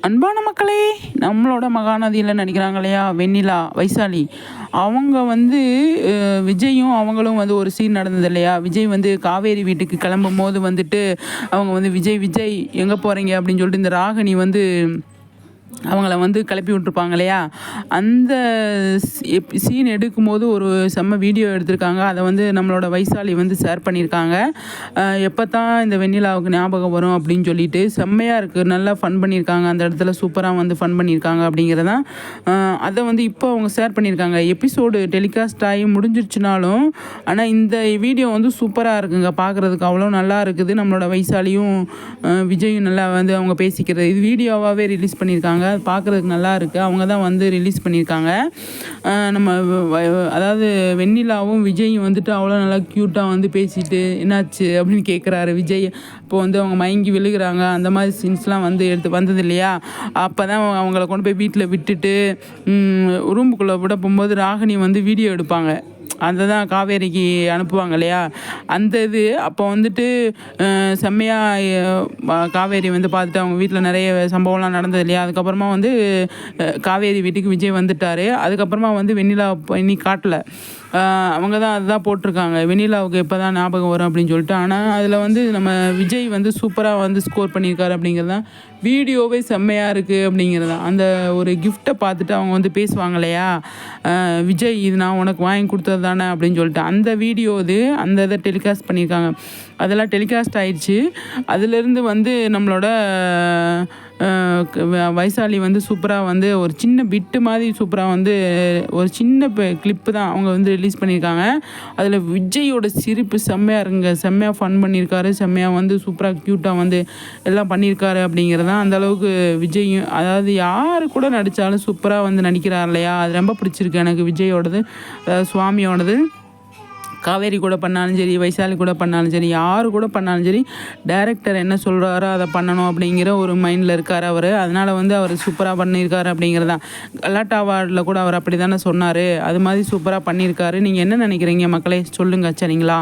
அன்பான மக்களே, நம்மளோட மகாநதியில் நடிக்கிறாங்க இல்லையா வெண்ணிலா வைசாலி, அவங்க வந்து விஜயும் அவங்களும் வந்து ஒரு சீன் நடந்தது இல்லையா. விஜய் வந்து காவேரி வீட்டுக்கு கிளம்பும் போது வந்துட்டு அவங்க வந்து விஜய் விஜய் எங்கே போகிறீங்க அப்படின்னு சொல்லிட்டு இந்த ராகினி வந்து அவங்கள வந்து கிளப்பி விட்டுருப்பாங்க இல்லையா. அந்த சீன் எடுக்கும்போது ஒரு செம்ம வீடியோ எடுத்திருக்காங்க. அதை வந்து நம்மளோட வைசாலி வந்து ஷேர் பண்ணியிருக்காங்க. எப்போ தான் இந்த வெண்ணிலாவுக்கு ஞாபகம் வரும் அப்படின்னு சொல்லிட்டு செம்மையாக இருக்குது. நல்லா ஃபன் பண்ணியிருக்காங்க. அந்த இடத்துல சூப்பராக வந்து ஃபன் பண்ணியிருக்காங்க அப்படிங்கிறதான். அதை வந்து இப்போ அவங்க ஷேர் பண்ணியிருக்காங்க. எபிசோடு டெலிகாஸ்ட் ஆகி முடிஞ்சிருச்சுனாலும் ஆனால் இந்த வீடியோ வந்து சூப்பராக இருக்குங்க. பார்க்குறதுக்கு அவ்வளோ நல்லா இருக்குது. நம்மளோட வைசாலியும் விஜயும் நல்லா வந்து அவங்க பேசிக்கிறது இது வீடியோவாகவே ரிலீஸ் பண்ணியிருக்காங்க. பார்க்குறதுக்கு நல்லா இருக்குது. அவங்க தான் வந்து ரிலீஸ் பண்ணியிருக்காங்க. நம்ம அதாவது வெண்ணிலாவும் விஜயும் வந்துட்டு அவ்வளோ நல்லா க்யூட்டாக வந்து பேசிட்டு என்னாச்சு அப்படின்னு கேட்குறாரு விஜய். இப்போ வந்து அவங்க மயங்கி விழுகிறாங்க. அந்த மாதிரி சீன்ஸ்லாம் வந்து வந்தது இல்லையா. அப்போ தான் அவங்கள கொண்டு போய் வீட்டில் விட்டுட்டு ரூமுக்குள்ளே விட போகும்போது ராகினி வந்து வீடியோ எடுப்பாங்க. அதை தான் காவேரிக்கு அனுப்புவாங்க இல்லையா. அந்த இது அப்போ வந்துட்டு செம்மையாக காவேரி வந்து பார்த்துட்டு அவங்க வீட்டில் நிறைய சம்பவம்லாம் நடந்தது இல்லையா. அதுக்கப்புறமா வந்து காவேரி வீட்டுக்கு விஜய் வந்துட்டார். அதுக்கப்புறமா வந்து வெண்ணிலா பண்ணி காட்டலை. அவங்க தான் அதுதான் போட்டிருக்காங்க, வெண்ணிலாவுக்கு எப்போ தான் ஞாபகம் வரும் அப்படின்னு சொல்லிட்டு. ஆனால் அதில் வந்து நம்ம விஜய் வந்து சூப்பராக வந்து ஸ்கோர் பண்ணியிருக்காரு அப்படிங்கிறது தான் வீடியோவே செம்மையாக இருக்குது அப்படிங்கிறது தான். அந்த ஒரு கிஃப்ட்டை பார்த்துட்டு அவங்க வந்து பேசுவாங்க இல்லையா. விஜய் இது நான் உனக்கு வாங்கி கொடுத்தது தானே அப்படின்னு சொல்லிட்டு அந்த வீடியோ இது அந்த இதை டெலிகாஸ்ட் பண்ணியிருக்காங்க. அதெல்லாம் டெலிகாஸ்ட் ஆயிடுச்சு. அதிலேருந்து வந்து நம்மளோட வைசாலி வந்து சூப்பராக வந்து ஒரு சின்ன பிட்டு மாதிரி சூப்பராக வந்து ஒரு சின்ன கிளிப்பு தான் அவங்க வந்து ரிலீஸ் பண்ணியிருக்காங்க. அதில் விஜயோட சிரிப்பு செம்மையாக இருங்க, செம்மையாக ஃபன் பண்ணியிருக்காரு. செம்மையாக வந்து சூப்பராக க்யூட்டாக வந்து எல்லாம் பண்ணியிருக்காரு அப்படிங்கிறது தான். அந்தளவுக்கு விஜயும் அதாவது யார் கூட நடித்தாலும் சூப்பராக வந்து நடிக்கிறார் இல்லையா. அது ரொம்ப பிடிச்சிருக்கு எனக்கு விஜயோடது, சுவாமியோடது. காவேரி கூட பண்ணாலும் சரி, வைசாலி கூட பண்ணாலும் சரி, யார் கூட பண்ணாலும் சரி, டைரக்டர் என்ன சொல்கிறாரோ அதை பண்ணணும் அப்படிங்கிற ஒரு மைண்டில் இருக்கார் அவர். அதனால் வந்து அவர் சூப்பராக பண்ணியிருக்காரு அப்படிங்கிறதான். கலாட்டா அவார்டில் கூட அவர் அப்படி தானே சொன்னார். அது மாதிரி சூப்பராக பண்ணியிருக்காரு. நீங்கள் என்ன நினைக்கிறீங்க மக்களே, சொல்லுங்கள் சரிங்களா.